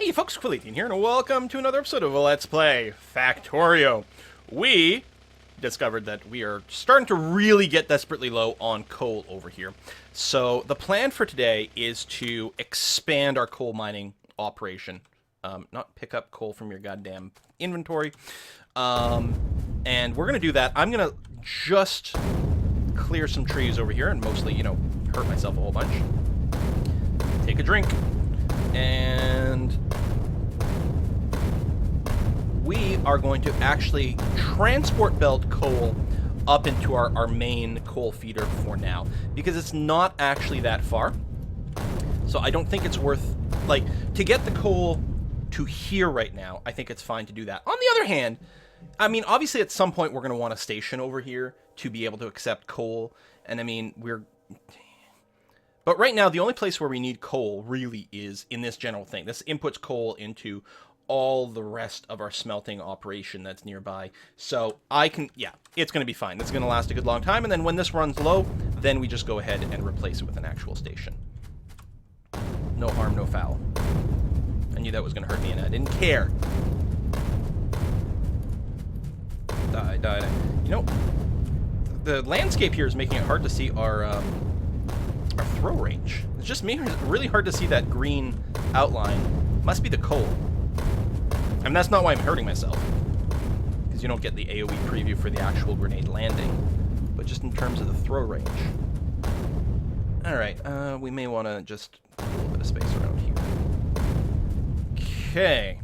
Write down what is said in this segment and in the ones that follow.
Hey folks, Quillian here, and welcome to another episode of Let's Play Factorio. We discovered that we are starting to really get desperately low on coal over here. So the plan for today is to expand our coal mining operation. Not pick up coal from your goddamn inventory. And we're going to do that. I'm going to just clear some trees over here and mostly, hurt myself a whole bunch. Take a drink. And we are going to actually transport belt coal up into our main coal feeder for now, because it's not actually that far. So I don't think it's worth, to get the coal to here right now, I think it's fine to do that. On the other hand, I mean, obviously at some point we're going to want a station over here to be able to accept coal, and I mean, But right now, the only place where we need coal really is in this general thing. This inputs coal into all the rest of our smelting operation that's nearby. So it's going to be fine. It's going to last a good long time. And then when this runs low, then we just go ahead and replace it with an actual station. No harm, no foul. I knew that was going to hurt me, and I didn't care. Die. The landscape here is making it hard to see our throw range. It's just me. It's really hard to see that green outline. Must be the coal. And that's not why I'm hurting myself, because you don't get the AoE preview for the actual grenade landing, but just in terms of the throw range. Alright, we may want to just put a little bit of space around here. Okay.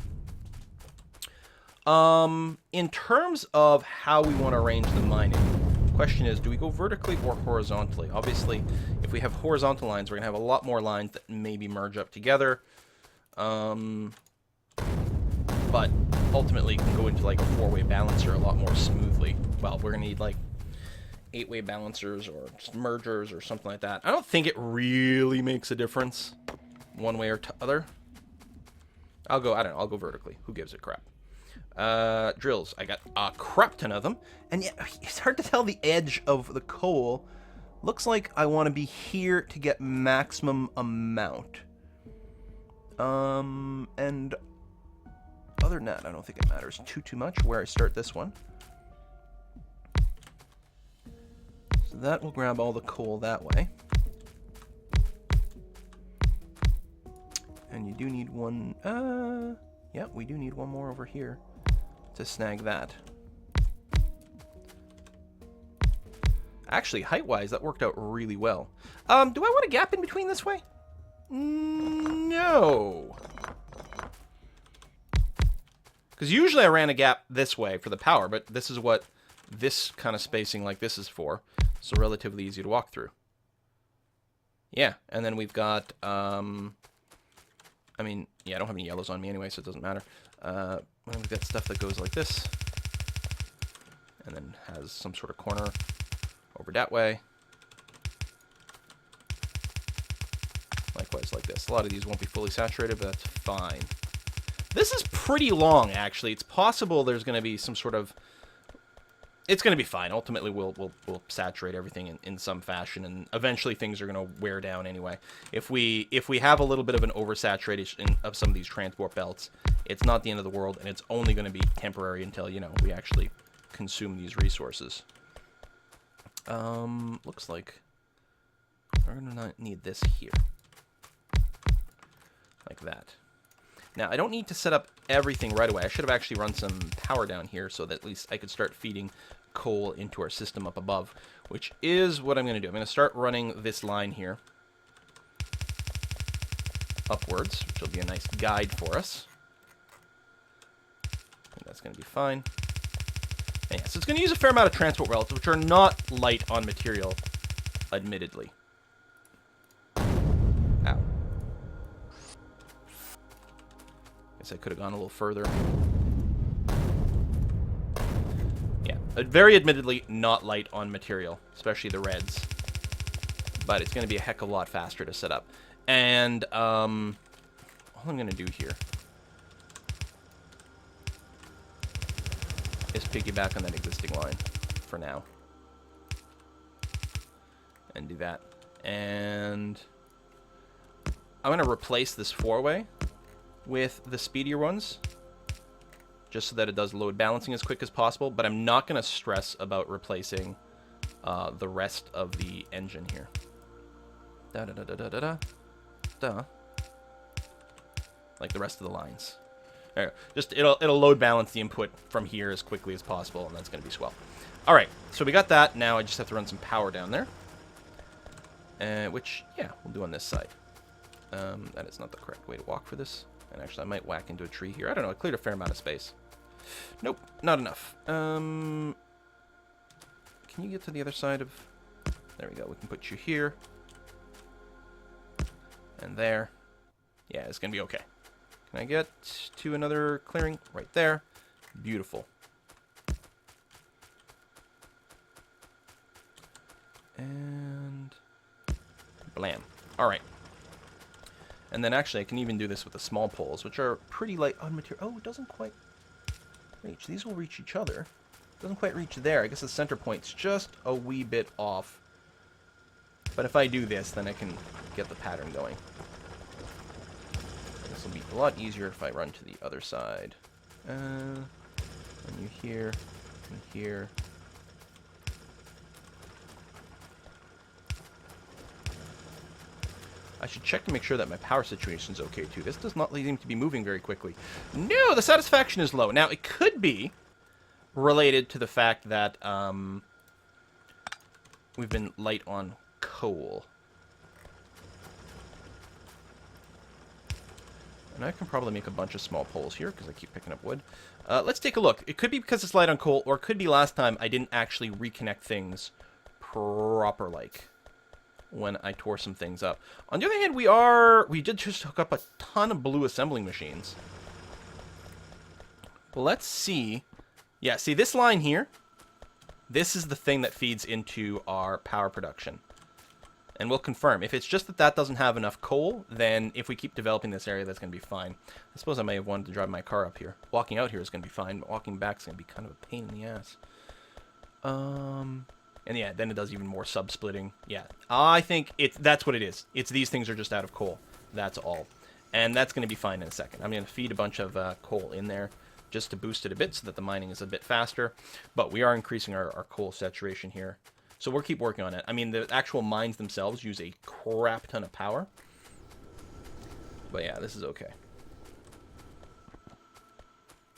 In terms of how we want to arrange the mining, question is, do we go vertically or horizontally? Obviously, if we have horizontal lines, we're going to have a lot more lines that maybe merge up together. But ultimately, you can go into like a 4-way balancer a lot more smoothly. Well, we're going to need like 8-way balancers or mergers or something like that. I don't think it really makes a difference one way or other. I'll go vertically. Who gives a crap? Drills. I got a crap ton of them. And yet, it's hard to tell the edge of the coal. Looks like I want to be here to get maximum amount. And other than that, I don't think it matters too much where I start this one. So that will grab all the coal that way. And you do need one, yeah, we do need one more over here to snag that. Actually, height-wise, that worked out really well. Do I want a gap in between this way? No. Because usually I ran a gap this way for the power, but this is what this kind of spacing like this is for. So relatively easy to walk through. Yeah, and then we've got, I mean, yeah, I don't have any yellows on me anyway, so it doesn't matter. We've got stuff that goes like this, and then has some sort of corner over that way. Likewise like this. A lot of these won't be fully saturated, but that's fine. This is pretty long, actually. It's possible there's going to be some sort of... It's going to be fine. Ultimately, we'll saturate everything in some fashion, and eventually things are going to wear down anyway. If we have a little bit of an oversaturation of some of these transport belts, it's not the end of the world, and it's only going to be temporary until, we actually consume these resources. Looks like we're going to need this here. Like that. Now, I don't need to set up everything right away. I should have actually run some power down here so that at least I could start feeding coal into our system up above, which is what I'm going to do. I'm going to start running this line here upwards, which will be a nice guide for us. And that's going to be fine. And yeah, so it's going to use a fair amount of transport belts, which are not light on material, admittedly. Ow. Guess I could have gone a little further. Yeah, very admittedly not light on material, especially the reds. But it's going to be a heck of a lot faster to set up. And all I'm going to do here is piggyback on that existing line for now. And do that. And I'm going to replace this 4-way with the speedier ones, just so that it does load balancing as quick as possible, but I'm not going to stress about replacing the rest of the engine here. Da-da-da-da-da-da-da. Like the rest of the lines. There, just it'll load balance the input from here as quickly as possible, and that's going to be swell. All right, so we got that. Now I just have to run some power down there, which, yeah, we'll do on this side. That is not the correct way to walk for this. And actually, I might whack into a tree here. I don't know. I cleared a fair amount of space. Nope, not enough. Can you get to the other side of... There we go. We can put you here. And there. Yeah, it's going to be okay. Can I get to another clearing? Right there. Beautiful. And... Blam. All right. And then actually, I can even do this with the small poles, which are pretty light on material. Oh, it doesn't quite reach. These will reach each other. It doesn't quite reach there. I guess the center point's just a wee bit off. But if I do this, then I can get the pattern going. This will be a lot easier if I run to the other side. And you here, and here. I should check to make sure that my power situation is okay, too. This does not seem to be moving very quickly. No, the satisfaction is low. Now, it could be related to the fact that we've been light on coal. And I can probably make a bunch of small poles here, because I keep picking up wood. Let's take a look. It could be because it's light on coal, or it could be last time I didn't actually reconnect things proper-like when I tore some things up. On the other hand, we did just hook up a ton of blue assembling machines. Well, let's see. Yeah, see this line here? This is the thing that feeds into our power production. And we'll confirm. If it's just that that doesn't have enough coal, then if we keep developing this area, that's going to be fine. I suppose I may have wanted to drive my car up here. Walking out here is going to be fine, but walking back is going to be kind of a pain in the ass. And yeah, then it does even more sub-splitting. Yeah, I think that's what it is. It's these things are just out of coal. That's all. And that's going to be fine in a second. I'm going to feed a bunch of coal in there just to boost it a bit so that the mining is a bit faster. But we are increasing our coal saturation here. So we'll keep working on it. I mean, the actual mines themselves use a crap ton of power. But yeah, this is okay.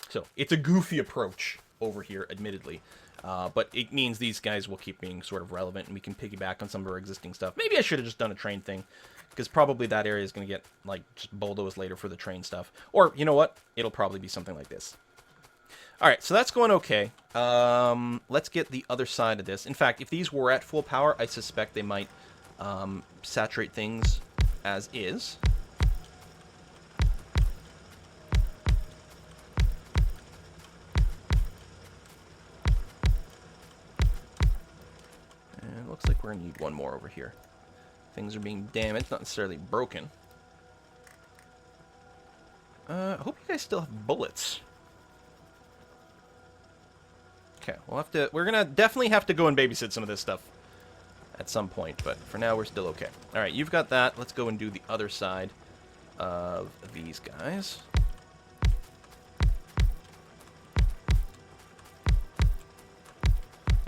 So it's a goofy approach over here, admittedly. But it means these guys will keep being sort of relevant, and we can piggyback on some of our existing stuff. Maybe I should have just done a train thing, because probably that area is going to get, like, just bulldozed later for the train stuff. Or, you know what? It'll probably be something like this. Alright, so that's going okay. Let's get the other side of this. In fact, if these were at full power, I suspect they might saturate things as is. Looks like we're going to need one more over here. Things are being damaged, not necessarily broken. I hope you guys still have bullets. Okay, we're going to definitely have to go and babysit some of this stuff at some point, but for now we're still okay. Alright, you've got that. Let's go and do the other side of these guys.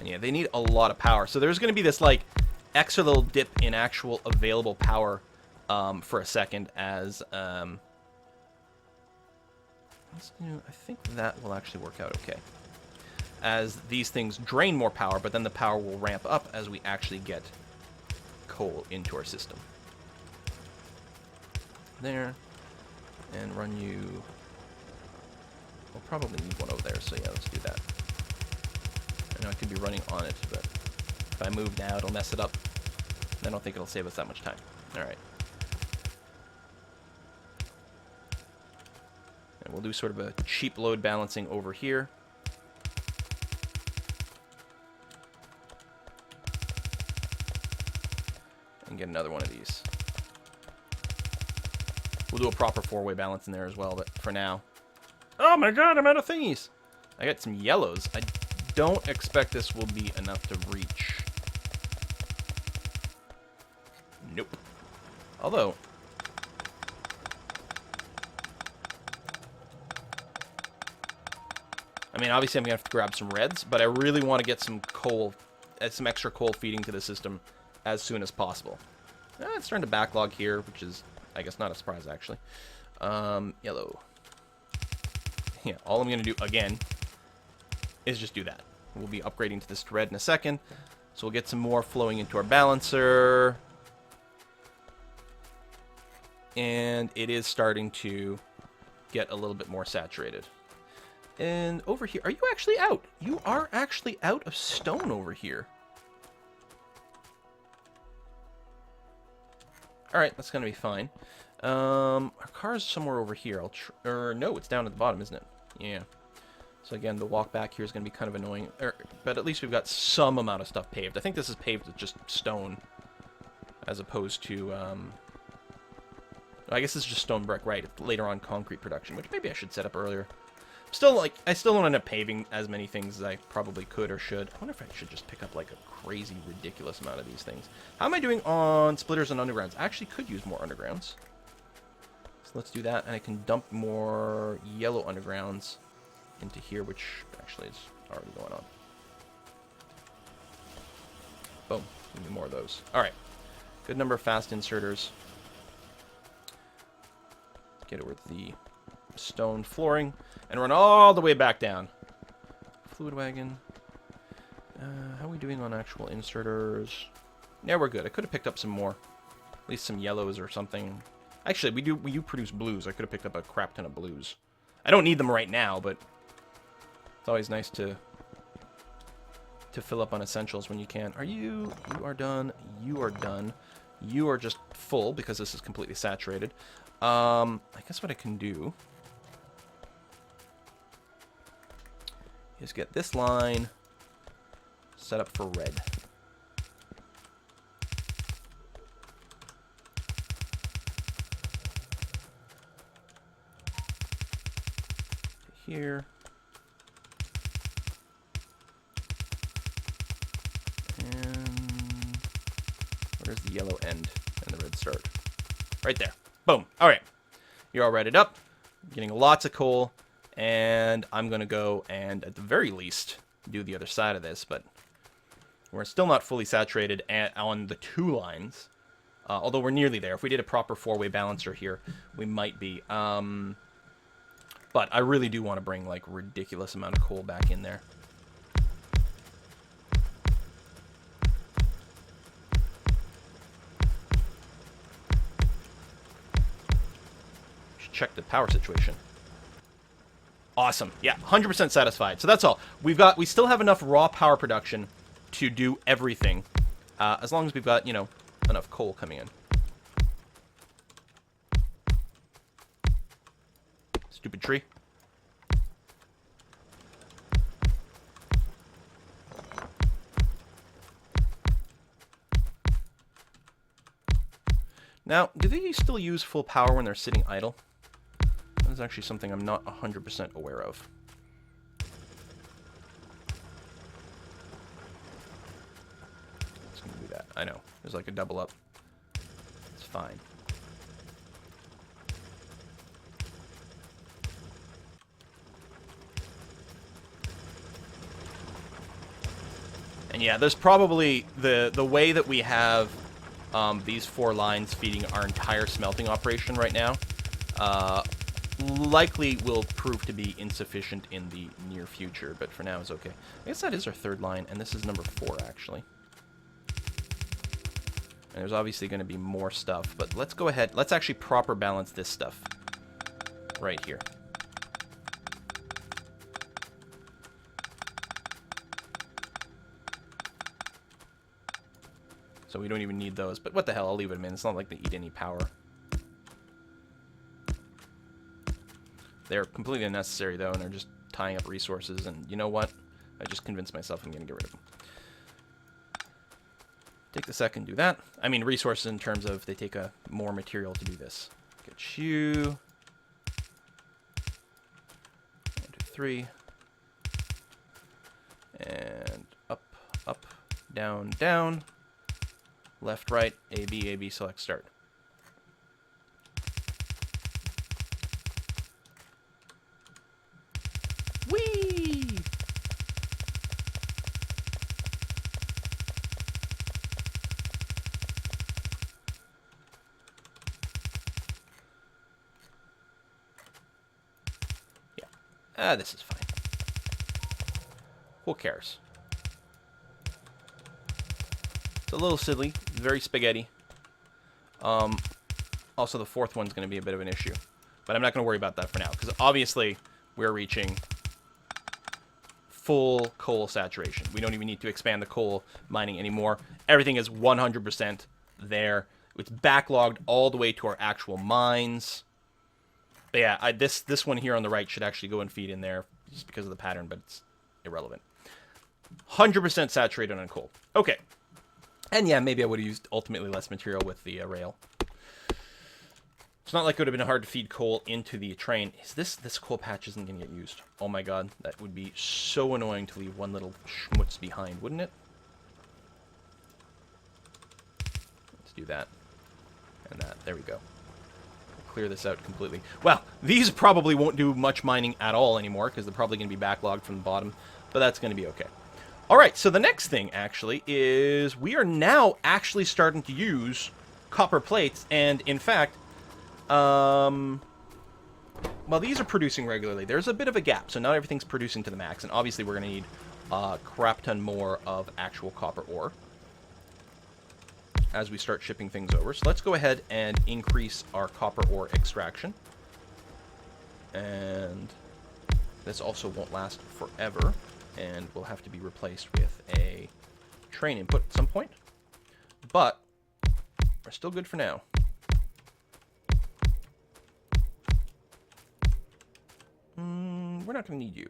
Yeah, they need a lot of power. So there's going to be this, like, extra little dip in actual available power for a second as... let's do, I think that will actually work out okay. As these things drain more power, but then the power will ramp up as we actually get coal into our system. There. And run you... We'll probably need one over there, so yeah, let's do that. I know I could be running on it, but if I move now, it'll mess it up. I don't think it'll save us that much time. Alright. And we'll do sort of a cheap load balancing over here. And get another one of these. We'll do a proper four-way balance in there as well, but for now... Oh my god, I'm out of thingies! I got some yellows. I don't expect this will be enough to reach. Nope. Although, I mean, obviously I'm going to have to grab some reds, but I really want to get some coal, some extra coal feeding to the system as soon as possible. It's starting to backlog here, which is, I guess, not a surprise, actually. Yellow. Yeah, all I'm going to do, again, is just do that. We'll be upgrading to this red in a second. So we'll get some more flowing into our balancer. And it is starting to get a little bit more saturated. And over here, are you actually out? You are actually out of stone over here. Alright, that's going to be fine. Our car's somewhere over here. No, it's down at the bottom, isn't it? Yeah. So again, the walk back here is going to be kind of annoying. But at least we've got some amount of stuff paved. I think this is paved with just stone. As opposed to... I guess this is just stone brick, right? Later on concrete production, which maybe I should set up earlier. Still, like, I still don't end up paving as many things as I probably could or should. I wonder if I should just pick up, like, a crazy, ridiculous amount of these things. How am I doing on splitters and undergrounds? I actually could use more undergrounds. So let's do that, and I can dump more yellow undergrounds into here, which actually is already going on. Boom. Give me more of those. Alright. Good number of fast inserters. Get it with the stone flooring and run all the way back down. Fluid wagon. How are we doing on actual inserters? Yeah, we're good. I could have picked up some more. At least some yellows or something. Actually, we do produce blues. I could have picked up a crap ton of blues. I don't need them right now, but it's always nice to fill up on essentials when you can. You are done. You are done. You are just full because this is completely saturated. I guess what I can do is get this line set up for red. Here. And where's the yellow end and the red start? Right there. Boom. All right. You're all redded up. Getting lots of coal. And I'm going to go and, at the very least, do the other side of this. But we're still not fully saturated on the two lines. Although we're nearly there. If we did a proper four-way balancer here, we might be. But I really do want to bring, like, ridiculous amount of coal back in there. Check the power situation. Awesome. Yeah, 100% satisfied. So that's all. We still have enough raw power production to do everything. As long as we've got, enough coal coming in. Stupid tree. Now, do they still use full power when they're sitting idle? That's actually something I'm not 100% aware of. It's going to do that. I know. There's like a double up. It's fine. And yeah, there's probably the way that we have these four lines feeding our entire smelting operation right now likely will prove to be insufficient in the near future, but for now it's okay. I guess that is our third line, and this is number 4, actually. And there's obviously going to be more stuff, but let's go ahead. Let's actually proper balance this stuff right here. So we don't even need those, but what the hell, I'll leave them in. It's not like they eat any power. They're completely unnecessary, though, and they're just tying up resources, and you know what? I just convinced myself I'm going to get rid of them. Take the second, do that. I mean, resources in terms of they take more material to do this. Get you. 1, 2, 3. And up, up, down, down. Left, right, A, B, select, start. Whee! This is fine. Who cares? It's a little silly. Very spaghetti. Also, the fourth one's going to be a bit of an issue. But I'm not going to worry about that for now. Because obviously, we're reaching full coal saturation. We don't even need to expand the coal mining anymore. Everything is 100% there. It's backlogged all the way to our actual mines. But yeah, this one here on the right should actually go and feed in there just because of the pattern, but it's irrelevant. 100% saturated on coal. Okay. And yeah, maybe I would have used ultimately less material with the rail. It's not like it would have been hard to feed coal into the train. Is this coal patch isn't going to get used? Oh my god, that would be so annoying to leave one little schmutz behind, wouldn't it? Let's do that. And that. There we go. Clear this out completely. Well, these probably won't do much mining at all anymore because they're probably going to be backlogged from the bottom, but that's going to be okay. All right, so the next thing actually is we are now actually starting to use copper plates, and in fact, well, these are producing regularly. There's a bit of a gap, so not everything's producing to the max, and obviously we're going to need a crap ton more of actual copper ore as we start shipping things over. So let's go ahead and increase our copper ore extraction. And this also won't last forever, and will have to be replaced with a train input at some point. But we're still good for now. We're not going to need you.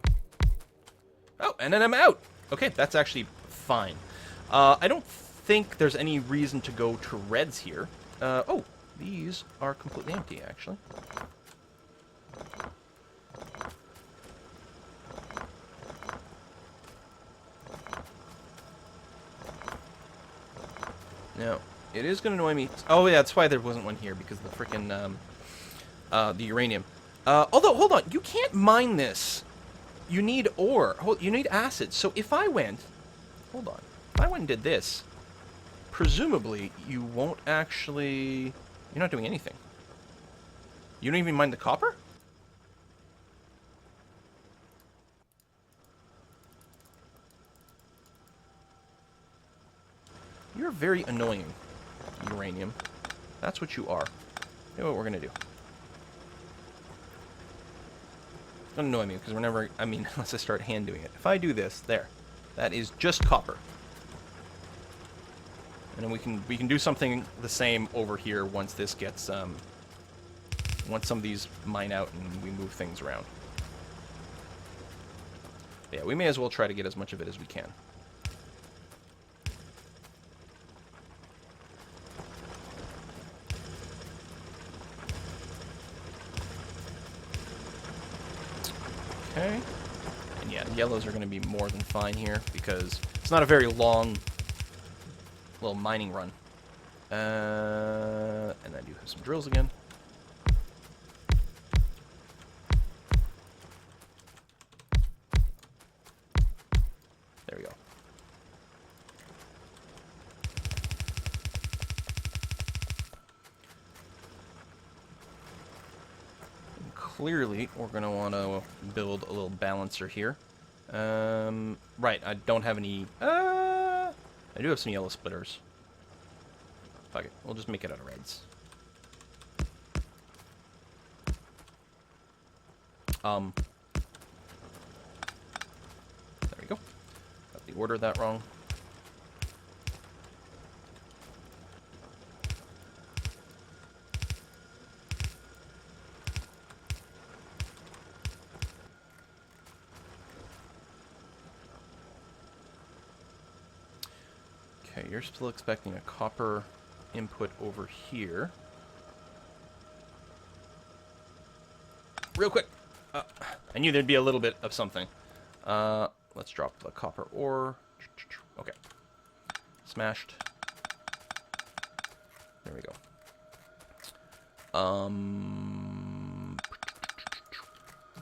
Oh, and then I'm out. Okay, that's actually fine. I don't think there's any reason to go to reds here. Oh, these are completely empty, actually. Now, it is going to annoy me. Oh, yeah, that's why there wasn't one here, because of the frickin' the uranium. Although, hold on, you can't mine this. You need ore. You need acid. So if I went... Hold on. If I went and did this, presumably you won't actually... You're not doing anything. You don't even mine the copper? You're very annoying, uranium. That's what you are. You know what we're going to do. It's going to annoy me because whenever, I mean, unless I start hand doing it. If I do this, there. That is just copper. And then we can do something the same over here once this gets, once some of these mine out and we move things around. Yeah, we may as well try to get as much of it as we can. Okay. And yeah, the yellows are going to be more than fine here because it's not a very long little mining run. And I do have some drills again. There we go. Clearly, we're going to want to build a little balancer here. Right, I don't have any... I do have some yellow splitters. Fuck it, we'll just make it out of reds. There we go. Got the order that wrong. Okay, you're still expecting a copper input over here. Real quick. I knew there'd be a little bit of something. Let's drop the copper ore. Okay. Smashed. There we go.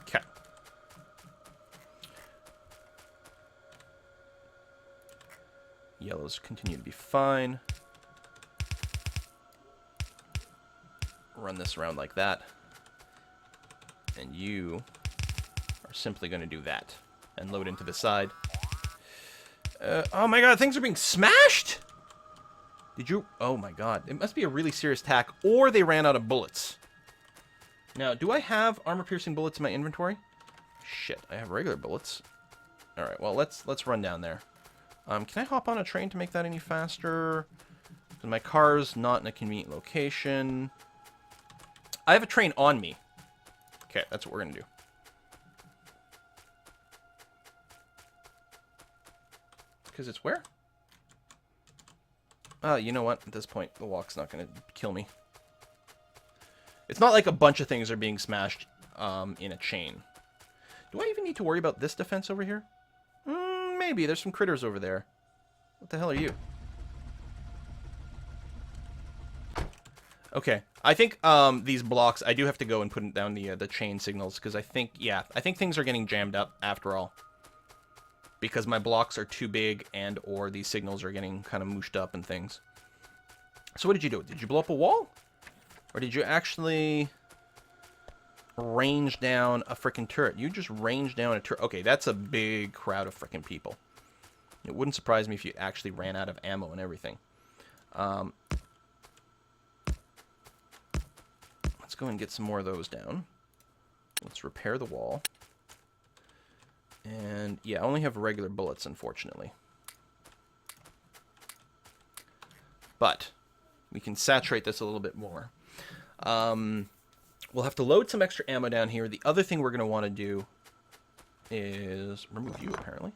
Okay. Yellows continue to be fine. Run this around like that. And you are we're simply going to do that and load into the side. Oh my god, things are being smashed! Did you... Oh my god, it must be a really serious attack, or they ran out of bullets. Now, do I have armor-piercing bullets in my inventory? Shit, I have regular bullets. Alright, well, let's run down there. Can I hop on a train to make that any faster? My car's not in a convenient location. I have a train on me. Okay, that's what we're gonna do. Because it's where? You know what? At this point, the walk's not gonna kill me. It's not like a bunch of things are being smashed in a chain. Do I even need to worry about this defense over here? Maybe. There's some critters over there. What the hell are you? Okay. I think these blocks, I do have to go and put down the chain signals, because I think things are getting jammed up after all. Because my blocks are too big and or these signals are getting kind of mooshed up and things. So what did you do? Did you blow up a wall? Or did you actually range down a freaking turret? You just ranged down a turret. Okay, that's a big crowd of freaking people. It wouldn't surprise me if you actually ran out of ammo and everything. Let's go and get some more of those down. Let's repair the wall. And, yeah, I only have regular bullets, unfortunately. But we can saturate this a little bit more. We'll have to load some extra ammo down here. The other thing we're going to want to do is remove you, apparently.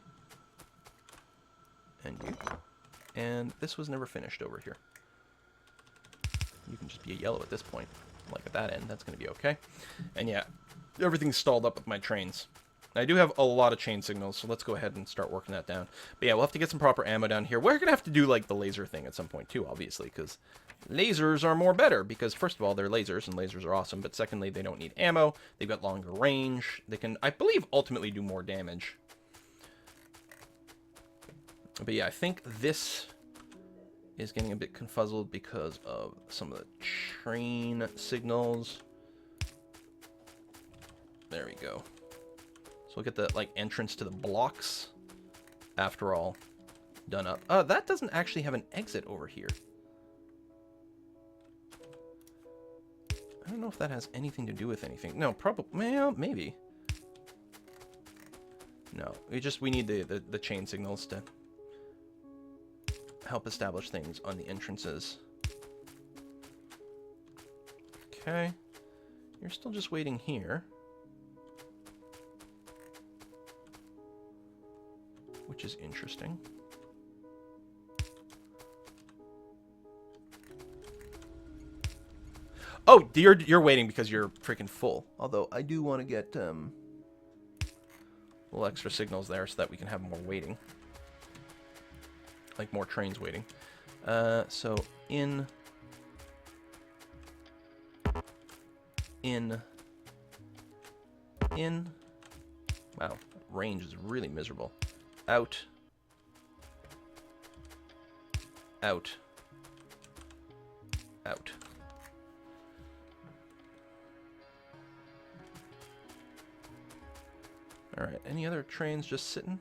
And you. And this was never finished over here. You can just be a yellow at this point. Like at that end, that's going to be okay. And yeah, everything's stalled up with my trains. I do have a lot of chain signals, so let's go ahead and start working that down. But yeah, we'll have to get some proper ammo down here. We're going to have to do, like, the laser thing at some point, too, obviously, because lasers are more better. Because, first of all, they're lasers, and lasers are awesome. But secondly, they don't need ammo. They've got longer range. They can, I believe, ultimately do more damage. But yeah, I think this is getting a bit confuzzled because of some of the train signals. There we go. So we'll get the, like, entrance to the blocks, after all, done up. That doesn't actually have an exit over here. I don't know if that has anything to do with anything. No, probably, well, maybe. No, we need the chain signals to help establish things on the entrances. Okay. You're still just waiting here. Which is interesting. Oh, you're waiting because you're freaking full. Although I do want to get little extra signals there so that we can have more waiting. Like more trains waiting. So in. Wow, range is really miserable. Out. Out. Out. Alright, any other trains just sitting?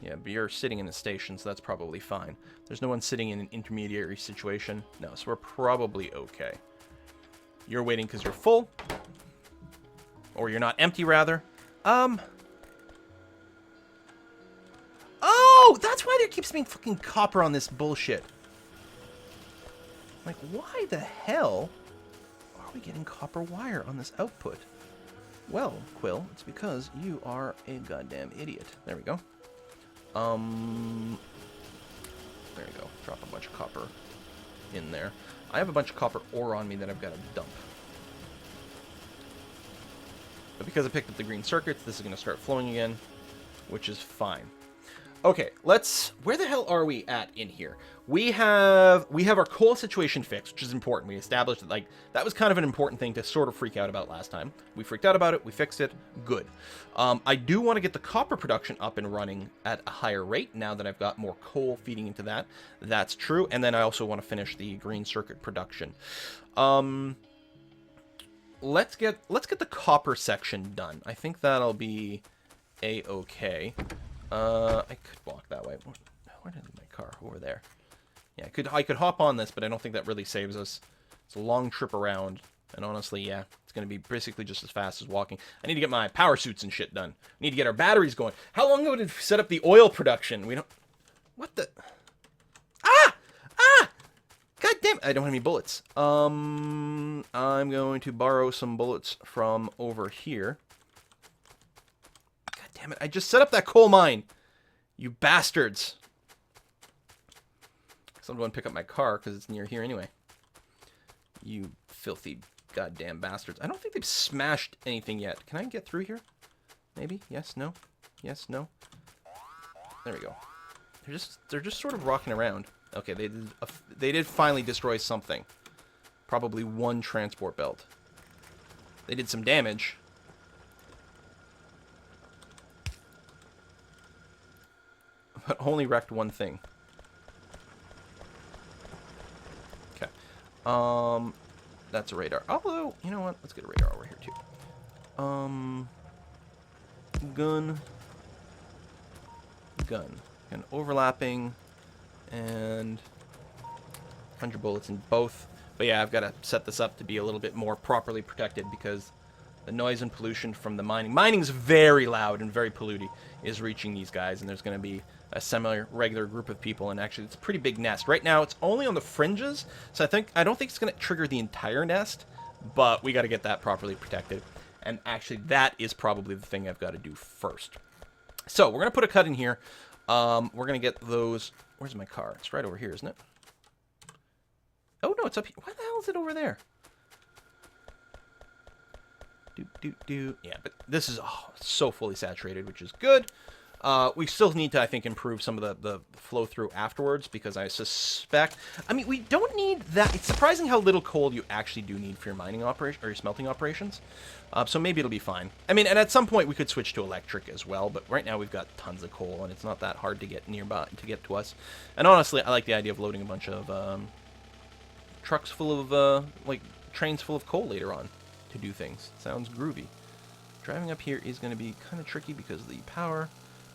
Yeah, but you're sitting in the station, so that's probably fine. There's no one sitting in an intermediary situation. No, so we're probably okay. You're waiting because you're full. Or you're not empty, rather. Oh, that's why there keeps being fucking copper on this bullshit. Like, why the hell are we getting copper wire on this output? Well, Quill, it's because you are a goddamn idiot. There we go. There we go. Drop a bunch of copper in there. I have a bunch of copper ore on me that I've got to dump. But because I picked up the green circuits, this is going to start flowing again, which is fine. Okay, where the hell are we at in here? We have our coal situation fixed, which is important. We established that, like, that was kind of an important thing to sort of freak out about last time. We freaked out about it, we fixed it, good. I do want to get the copper production up and running at a higher rate now that I've got more coal feeding into that. That's true, and then I also want to finish the green circuit production. let's get the copper section done. I think that'll be a-okay. I could walk that way. Where did I leave my car? Over there. Yeah, I could hop on this, but I don't think that really saves us. It's a long trip around, and honestly, yeah, it's going to be basically just as fast as walking. I need to get my power suits and shit done. I need to get our batteries going. How long ago did we set up the oil production? We don't... What the... Ah! Ah! God damn it. I don't have any bullets. I'm going to borrow some bullets from over here. God damn it. I just set up that coal mine. You bastards. So I'm going to pick up my car because it's near here anyway. You filthy goddamn bastards. I don't think they've smashed anything yet. Can I get through here? Maybe? Yes, no? Yes, no? There we go. They're just sort of rocking around. Okay, they did finally destroy something. Probably one transport belt. They did some damage. But only wrecked one thing. Okay. That's a radar. Although, you know what? Let's get a radar over here too. Gun. And overlapping. And 100 bullets in both. But yeah, I've got to set this up to be a little bit more properly protected because the noise and pollution from the mining. Mining's very loud and very polluting is reaching these guys, and there's going to be a semi-regular group of people, and actually it's a pretty big nest. Right now it's only on the fringes, so I don't think it's going to trigger the entire nest, but we got to get that properly protected. And actually that is probably the thing I've got to do first. So we're going to put a cut in here. We're going to get those... Where's my car? It's right over here, isn't it? Oh, no, it's up here. Why the hell is it over there? Yeah, but this is so fully saturated, which is good. We still need to, I think, improve some of the flow through afterwards, because I suspect... I mean, we don't need that. It's surprising how little coal you actually do need for your mining operation, or your smelting operations. So maybe it'll be fine. I mean, and at some point we could switch to electric as well, but right now we've got tons of coal, and it's not that hard to get nearby, to get to us. And honestly, I like the idea of loading a bunch of trucks full of, like, trains full of coal later on to do things. Sounds groovy. Driving up here is going to be kind of tricky because of the power.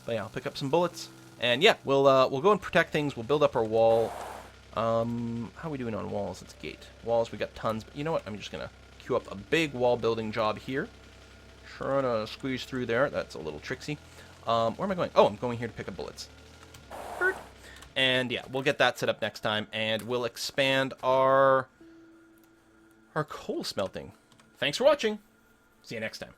But yeah, I'll pick up some bullets. And yeah, we'll go and protect things. We'll build up our wall. How are we doing on walls? It's gate. Walls, we got tons. But you know what? I'm just going to queue up a big wall building job here. Trying to squeeze through there. That's a little tricksy. Where am I going? Oh, I'm going here to pick up bullets. And yeah, we'll get that set up next time. And we'll expand our coal smelting. Thanks for watching. See you next time.